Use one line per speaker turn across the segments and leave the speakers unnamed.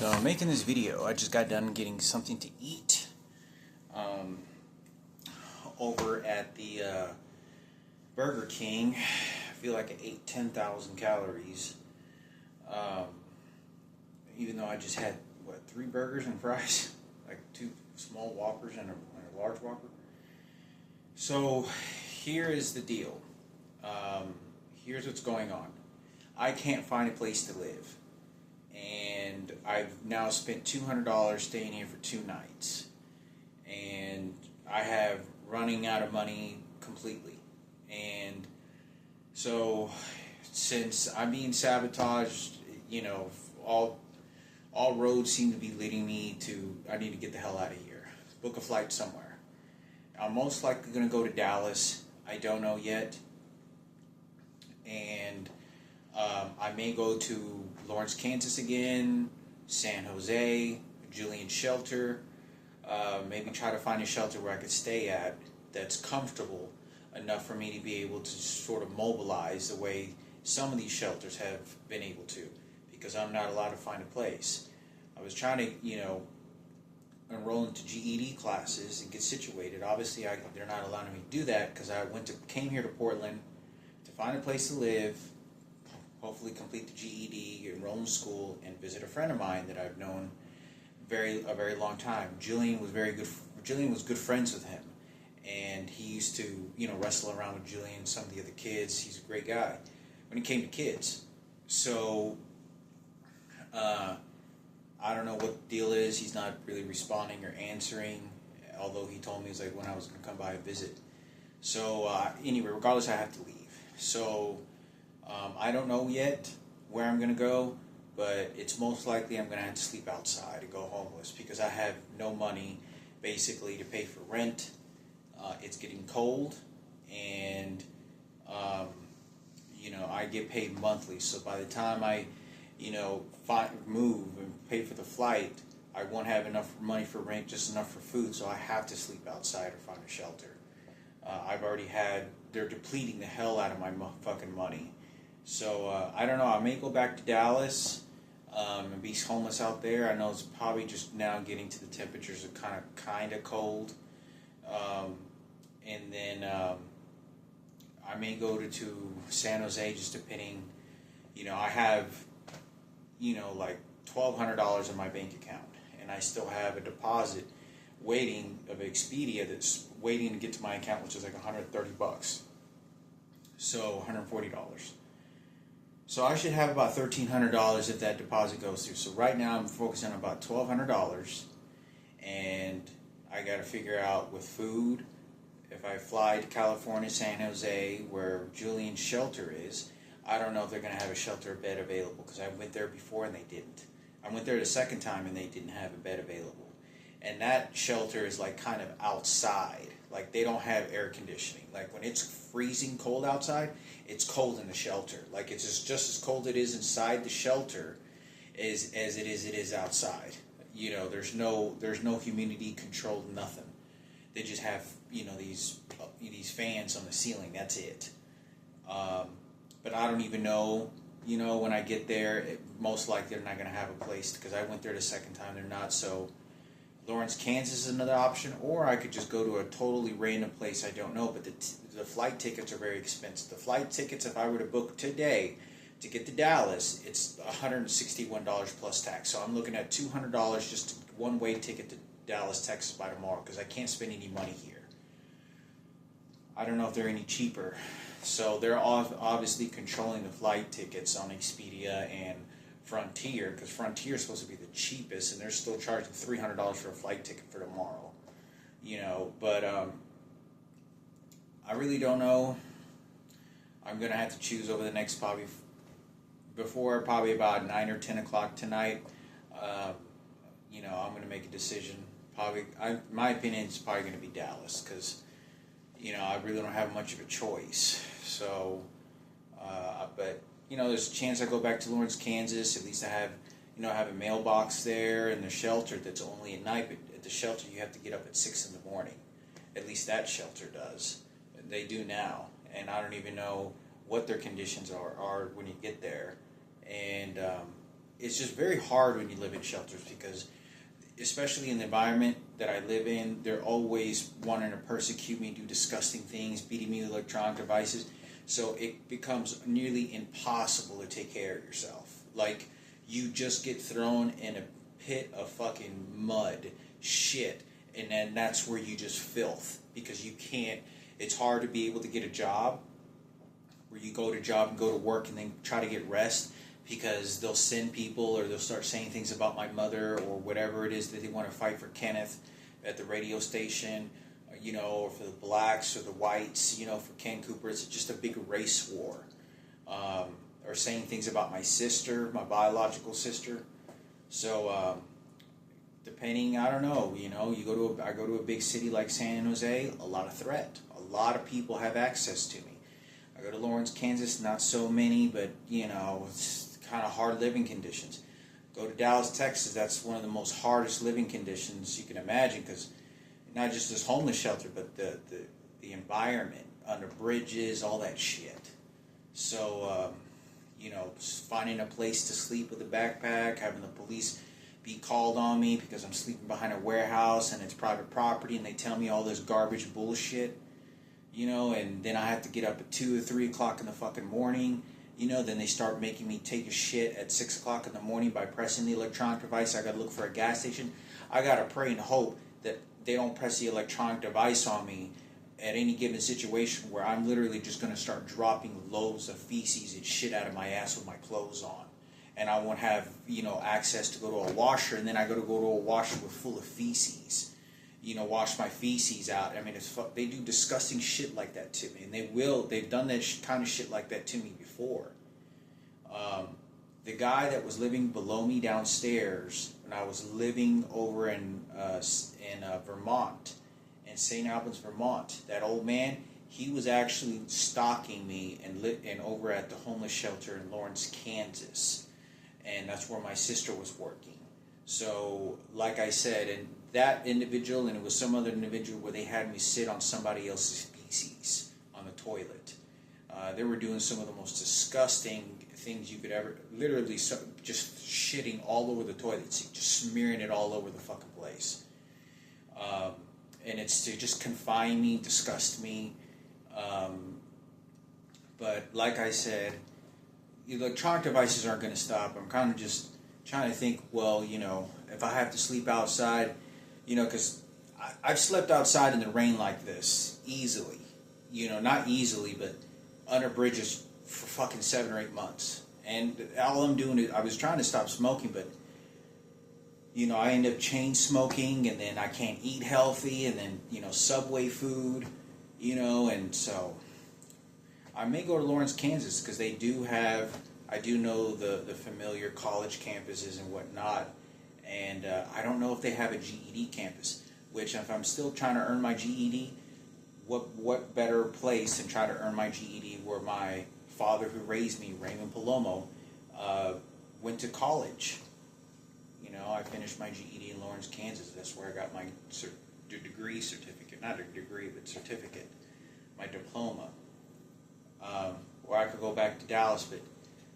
So I'm making this video. I just got done getting something to eat over at the Burger King. I feel like I ate 10,000 calories, even though I just had, 3 burgers and fries? Like 2 small Whoppers and a large Whopper. So here is the deal. Here's what's going on. I can't find a place to live. And I've now spent $200 staying here for 2 nights. And I have running out of money completely. And so since I'm being sabotaged, all roads seem to be leading me to, I need to get the hell out of here. Book a flight somewhere. I'm most likely going to go to Dallas. I don't know yet. And I may go to Lawrence, Kansas again, San Jose, Julian Shelter. Maybe try to find a shelter where I could stay at that's comfortable enough for me to be able to sort of mobilize the way some of these shelters have been able to, because I'm not allowed to find a place. I was trying to, enroll into GED classes and get situated. Obviously, they're not allowing me to do that because I came here to Portland to find a place to live, hopefully complete the GED, enroll in school, and visit a friend of mine that I've known a very long time. Julian was good friends with him, and he used to wrestle around with Julian and some of the other kids. He's a great guy when it came to kids. So I don't know what the deal is. He's not really responding or answering, although he told me it's like when I was going to come by and visit. So anyway, regardless, I have to leave. So I don't know yet where I'm going to go, but it's most likely I'm going to have to sleep outside and go homeless because I have no money basically to pay for rent. It's getting cold, and I get paid monthly. So by the time I move and pay for the flight, I won't have enough money for rent, just enough for food, so I have to sleep outside or find a shelter. They're depleting the hell out of my fucking money. So, I don't know, I may go back to Dallas and be homeless out there. I know it's probably just now getting to the temperatures are kind of cold. And then I may go to San Jose, just depending. I have, like $1,200 in my bank account, and I still have a deposit waiting of Expedia that's waiting to get to my account, which is like $130. So $140. So I should have about $1,300 if that deposit goes through. So right now I'm focusing on about $1,200, and I got to figure out with food. If I fly to California, San Jose, where Julian's shelter is, I don't know if they're going to have a shelter bed available, because I went there before and they didn't. I went there the second time and they didn't have a bed available. And that shelter is like kind of outside. Like they don't have air conditioning. Like when it's freezing cold outside, it's cold in the shelter. Like it's just as cold it is inside the shelter as it is outside. There's no humidity controlled, nothing. They just have these fans on the ceiling. That's it. But I don't even know. When I get there, most likely they're not going to have a place, because I went there the second time. They're not. So Lawrence, Kansas is another option, or I could just go to a totally random place I don't know. But the flight tickets are very expensive. The flight tickets, if I were to book today to get to Dallas, it's $161 plus tax. So I'm looking at $200 just one-way ticket to Dallas, Texas by tomorrow, because I can't spend any money here. I don't know if they're any cheaper. So they're obviously controlling the flight tickets on Expedia and Frontier, because Frontier is supposed to be the cheapest, and they're still charging $300 for a flight ticket for tomorrow. But I really don't know. I'm going to have to choose over the next probably about 9 or 10 o'clock tonight. I'm going to make a decision. My opinion is probably going to be Dallas, because I really don't have much of a choice. So, but there's a chance I go back to Lawrence, Kansas. At least I have, have a mailbox there, and the shelter that's only at night. But at the shelter, you have to get up at 6 in the morning. At least that shelter does. They do now, and I don't even know what their conditions are when you get there. And it's just very hard when you live in shelters because, especially in the environment that I live in, they're always wanting to persecute me, do disgusting things, beating me with electronic devices. So it becomes nearly impossible to take care of yourself. Like, you just get thrown in a pit of fucking mud, shit, and then that's where you just filth because you can't. It's hard to be able to get a job where you go to work and then try to get rest because they'll send people or they'll start saying things about my mother or whatever it is that they want to fight for Kenneth at the radio station, or for the blacks or the whites, for Ken Cooper. It's just a big race war. Or saying things about my sister, my biological sister. So, depending, I don't know, I go to a big city like San Jose, a lot of threat. A lot of people have access to me. I go to Lawrence, Kansas, not so many, but, it's kind of hard living conditions. Go to Dallas, Texas, that's one of the most hardest living conditions you can imagine, because not just this homeless shelter, but the environment, under bridges, all that shit. So, finding a place to sleep with a backpack, having the police be called on me because I'm sleeping behind a warehouse and it's private property and they tell me all this garbage bullshit, and then I have to get up at 2 or 3 o'clock in the fucking morning, then they start making me take a shit at 6 o'clock in the morning by pressing the electronic device. I gotta look for a gas station. I gotta pray and hope that they don't press the electronic device on me at any given situation where I'm literally just going to start dropping loads of feces and shit out of my ass with my clothes on. And I won't have, access to go to a washer, and then I got to go to a washer with full of feces. Wash my feces out. I mean, they do disgusting shit like that to me. And they've done that kind of shit like that to me before. The guy that was living below me downstairs, when I was living over in Vermont, in St. Albans, Vermont, that old man, he was actually stalking me and over at the homeless shelter in Lawrence, Kansas, and that's where my sister was working. So, like I said, and that individual, and it was some other individual where they had me sit on somebody else's feces on the toilet. They were doing some of the most disgusting things you could ever, literally just shitting all over the toilet seat, just smearing it all over the fucking place. And it's to just confine me, disgust me. But like I said, electronic devices aren't going to stop. I'm kind of just trying to think, well, if I have to sleep outside, because I've slept outside in the rain like this easily. Not easily, but under bridges for fucking 7 or 8 months. And all I'm doing is, I was trying to stop smoking, but I end up chain smoking, and then I can't eat healthy, and then, Subway food, and so I may go to Lawrence, Kansas, because I do know the familiar college campuses and whatnot, and I don't know if they have a GED campus, which if I'm still trying to earn my GED, what better place than try to earn my GED where my father who raised me, Raymond Palomo, went to college. I finished my GED in Lawrence, Kansas. That's where I got my degree certificate. Not a degree, but certificate. My diploma. Or I could go back to Dallas. But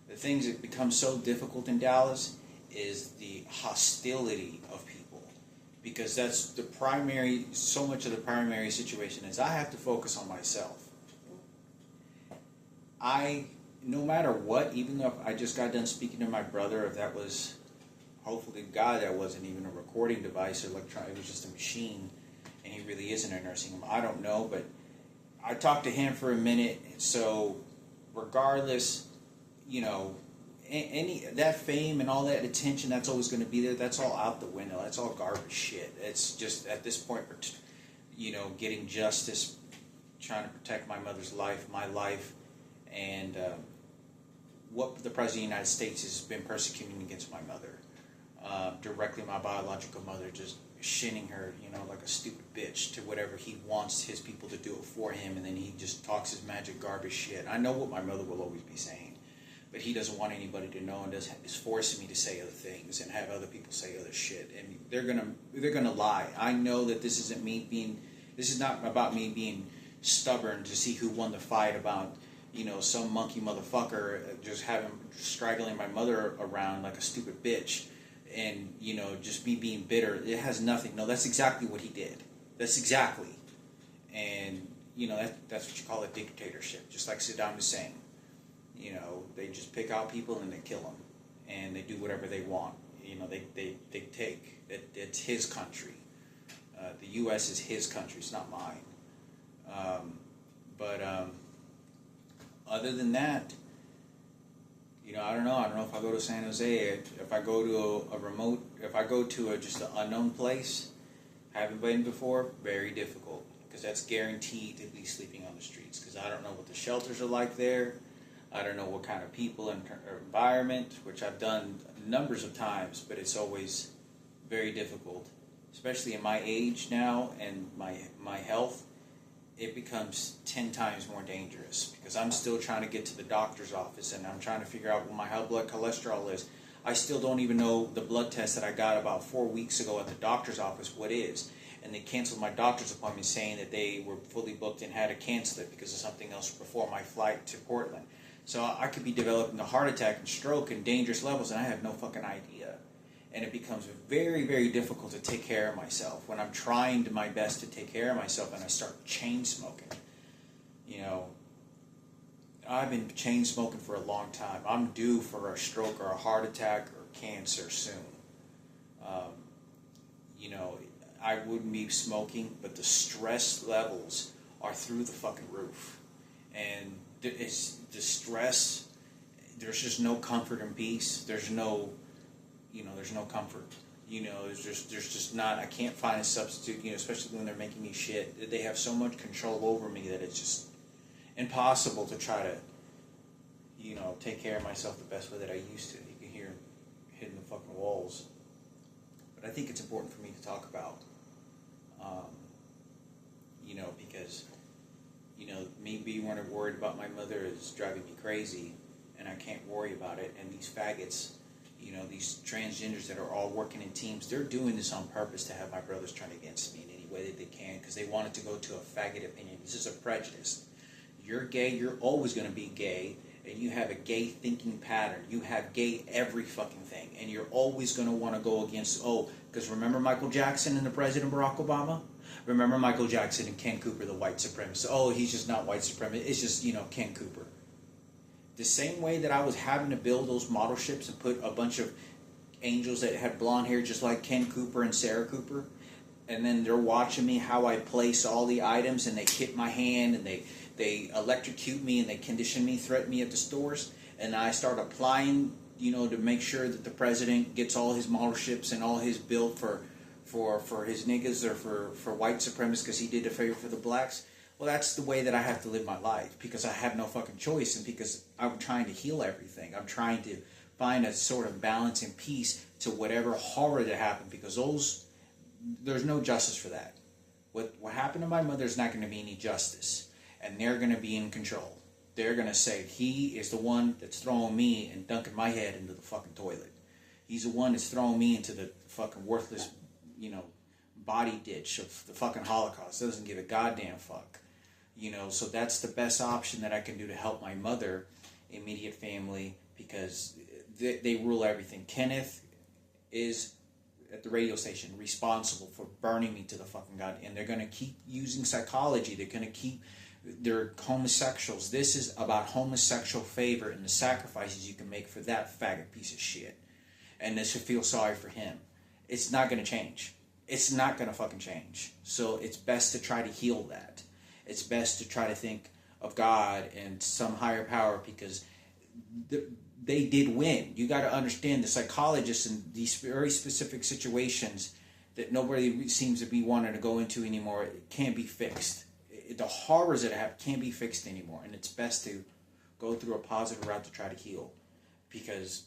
the things that become so difficult in Dallas is the hostility of people. Because that's so much of the primary situation is I have to focus on myself. No matter what, even though I just got done speaking to my brother, if that was... Hopefully, God, that wasn't even a recording device or electronic. It was just a machine, and he really is in a nursing home. I don't know, but I talked to him for a minute. So, regardless, any that fame and all that attention that's always going to be there. That's all out the window. That's all garbage shit. It's just at this point, getting justice, trying to protect my mother's life, my life, and what the President of the United States has been persecuting against my mother. Directly my biological mother, just shinning her, like a stupid bitch to whatever he wants his people to do it for him, and then he just talks his magic garbage shit. I know what my mother will always be saying, but he doesn't want anybody to know, and is forcing me to say other things and have other people say other shit, and they're gonna lie. I know that this is not about me being stubborn to see who won the fight about, some monkey motherfucker just straggling my mother around like a stupid bitch, and just me being bitter. It has nothing. No, that's exactly what he did. That's exactly, and that's what you call a dictatorship. Just like Saddam Hussein. They just pick out people and they kill them, and they do whatever they want. They take it. It's his country. The U.S. is his country. It's not mine. But other than that, I don't know. I don't know if I go to San Jose, if I go to a remote, if I go to just an unknown place, haven't been before, very difficult, because that's guaranteed to be sleeping on the streets, because I don't know what the shelters are like there. I don't know what kind of people and environment, which I've done numbers of times, but it's always very difficult, especially in my age now and my health. It becomes 10 times more dangerous, because I'm still trying to get to the doctor's office, and I'm trying to figure out what my high blood cholesterol is. I still don't even know the blood test that I got about 4 weeks ago at the doctor's office what is. And they canceled my doctor's appointment, saying that they were fully booked and had to cancel it because of something else before my flight to Portland. So I could be developing a heart attack and stroke in dangerous levels, and I have no fucking idea. And it becomes very, very difficult to take care of myself when I'm trying my best to take care of myself, and I start chain smoking. I've been chain smoking for a long time. I'm due for a stroke or a heart attack or cancer soon. I wouldn't be smoking, but the stress levels are through the fucking roof. And it's the stress, there's just no comfort and peace. There's no comfort. There's just not, I can't find a substitute, especially when they're making me shit. They have so much control over me that it's just impossible to try to, take care of myself the best way that I used to. You can hear hitting the fucking walls. But I think it's important for me to talk about, because, me being worried about my mother is driving me crazy, and I can't worry about it. And these faggots, these transgenders that are all working in teams, they're doing this on purpose to have my brothers turn against me in any way that they can, because they want it to go to a faggot opinion. This is a prejudice. You're gay, you're always going to be gay, and you have a gay thinking pattern. You have gay every fucking thing, and you're always going to want to go against, because remember Michael Jackson and the President Barack Obama? Remember Michael Jackson and Ken Cooper, the white supremacist? He's just not white supremacist, it's just, Ken Cooper. The same way that I was having to build those model ships and put a bunch of angels that had blonde hair just like Ken Cooper and Sarah Cooper, and then they're watching me how I place all the items, and they hit my hand, and they electrocute me, and they condition me, threaten me at the stores, and I start applying, to make sure that the president gets all his model ships and all his bill for his niggas or for white supremacists because he did a favor for the blacks. Well, that's the way that I have to live my life, because I have no fucking choice, and because I'm trying to heal everything. I'm trying to find a sort of balance and peace to whatever horror that happened, because there's no justice for that. What happened to my mother is not going to be any justice, and they're going to be in control. They're going to say, he is the one that's throwing me and dunking my head into the fucking toilet. He's the one that's throwing me into the fucking worthless, body ditch of the fucking Holocaust. Doesn't give a goddamn fuck. So that's the best option that I can do to help my mother, immediate family, because they rule everything. Kenneth is, at the radio station, responsible for burning me to the fucking god, and they're going to keep using psychology. They're homosexuals. This is about homosexual favor and the sacrifices you can make for that faggot piece of shit. And they should feel sorry for him. It's not going to change. It's not going to fucking change. So it's best to try to heal that. It's best to try to think of God and some higher power, because they did win. You got to understand, the psychologists in these very specific situations that nobody seems to be wanting to go into anymore, it can't be fixed. The horrors that have can't be fixed anymore, and it's best to go through a positive route to try to heal. Because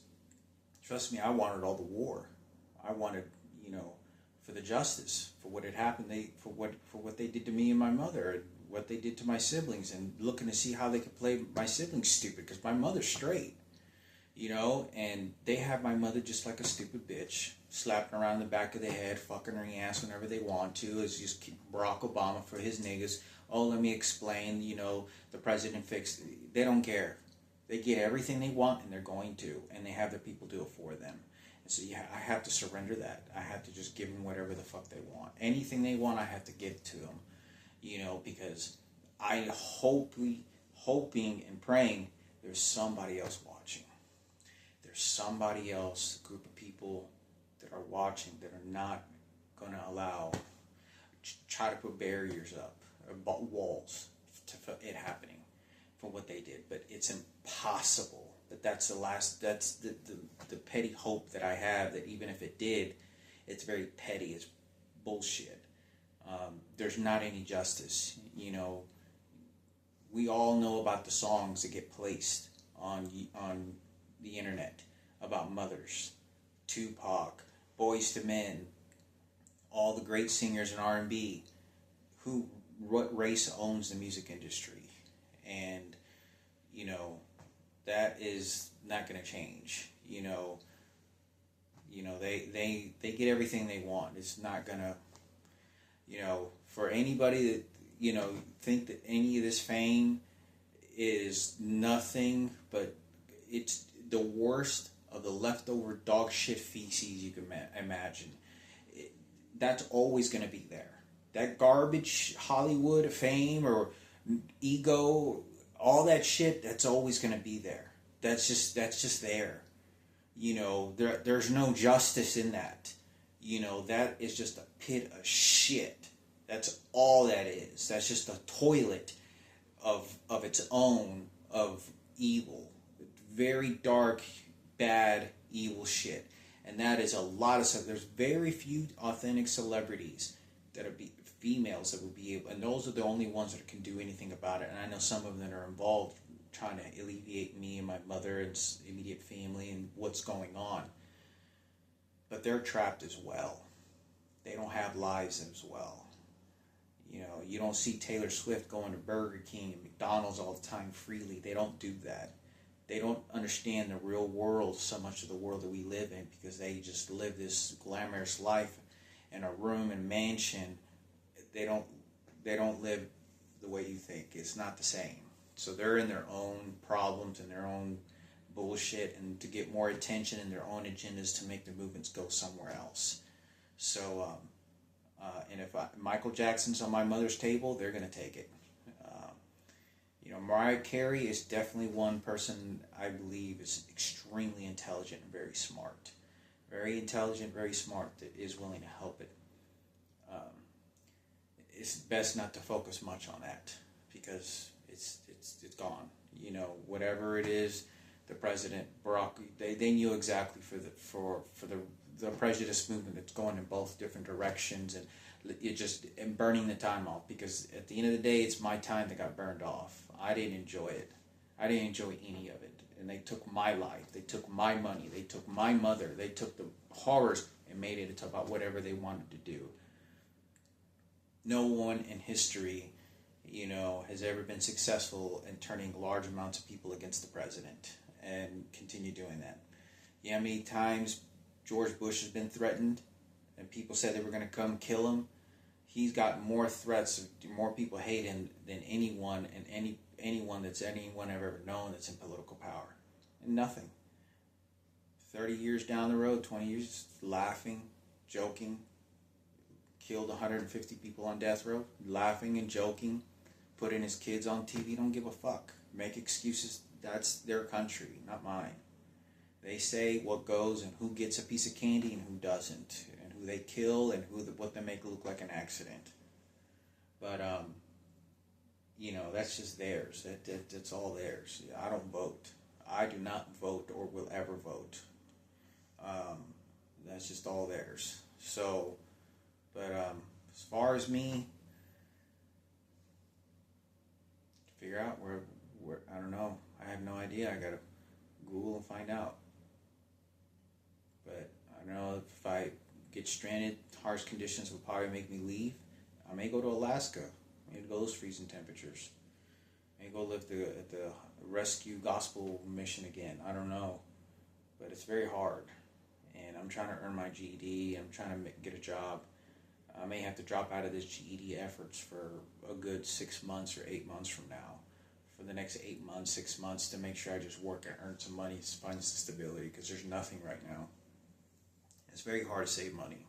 trust me, I wanted all the war. I wanted, for the justice, for what had happened, for what they did to me and my mother, and what they did to my siblings, and looking to see how they could play my siblings stupid, because my mother's straight, and they have my mother just like a stupid bitch, slapping around the back of the head, fucking her ass whenever they want to. It's just Barack Obama for his niggas, oh, let me explain, the president fixed. They don't care. They get everything they want, and they're going to, and they have the people do it for them. And so, yeah, I have to surrender that. I have to just give them whatever the fuck they want. Anything they want, I have to give to them, because I hoping and praying there's somebody else watching. There's somebody else, a group of people that are watching that are not going to try to put barriers up, or walls to it happening from what they did. But it's impossible. That's the petty hope that I have, that even if it did, it's very petty. It's bullshit. There's not any justice. We all know about the songs that get placed on the internet about mothers, Tupac, Boyz II Men, all the great singers in R&B. What race owns the music industry? And that is not going to change. They get everything they want. It's not gonna, for anybody that think that any of this fame is nothing but it's the worst of the leftover dog shit feces you can imagine. That's always going to be there. That garbage Hollywood fame or ego, all that shit, that's always going to be there. That's just there. There's no justice in that. That is just a pit of shit. That's all that is. That's just a toilet of its own, of evil. Very dark, bad, evil shit. And that is a lot of stuff. There's very few authentic celebrities that are females that would be able, and those are the only ones that can do anything about it. And I know some of them are involved trying to alleviate me and my mother and immediate family and what's going on. But they're trapped as well. They don't have lives as well. You don't see Taylor Swift going to Burger King and McDonald's all the time freely. They don't do that. They don't understand the real world, so much of the world that we live in, because they just live this glamorous life in a room and mansion. They don't live the way you think. It's not the same. So they're in their own problems and their own bullshit, and to get more attention and their own agendas to make the movements go somewhere else. So, and if Michael Jackson's on my mother's table, they're going to take it. Mariah Carey is definitely one person I believe is extremely intelligent and very smart. Very intelligent, very smart, that is willing to help it. It's best not to focus much on that, because it's gone. Whatever it is, the president, Barack, they knew exactly for the prejudice movement that's going in both different directions, and burning the time off, because at the end of the day, it's my time that got burned off. I didn't enjoy it. I didn't enjoy any of it. And they took my life. They took my money. They took my mother. They took the horrors and made it about whatever they wanted to do. No one in history, has ever been successful in turning large amounts of people against the president, and continue doing that. How many times George Bush has been threatened and people said they were going to come kill him? He's got more threats, more people hate him than anyone, and anyone I've ever known that's in political power. And nothing. 30 years down the road, 20 years, laughing, joking, killed 150 people on death row, laughing and joking, putting his kids on TV, don't give a fuck. Make excuses, that's their country, not mine. They say what goes and who gets a piece of candy and who doesn't, and who they kill and what they make look like an accident. But that's just theirs. That's all theirs. I don't vote. I do not vote or will ever vote. That's just all theirs. So, but as far as me, figure out where I don't know. I have no idea. I gotta Google and find out. But I know if I get stranded, harsh conditions will probably make me leave. I may go to Alaska. Maybe go those freezing temperatures. Maybe go live at the rescue gospel mission again. I don't know. But it's very hard. And I'm trying to earn my GED. I'm trying to get a job. I may have to drop out of this GED efforts for a good 6 months or 8 months from now. For the next 8 months, 6 months, to make sure I just work and earn some money, find some stability, because there's nothing right now. It's very hard to save money.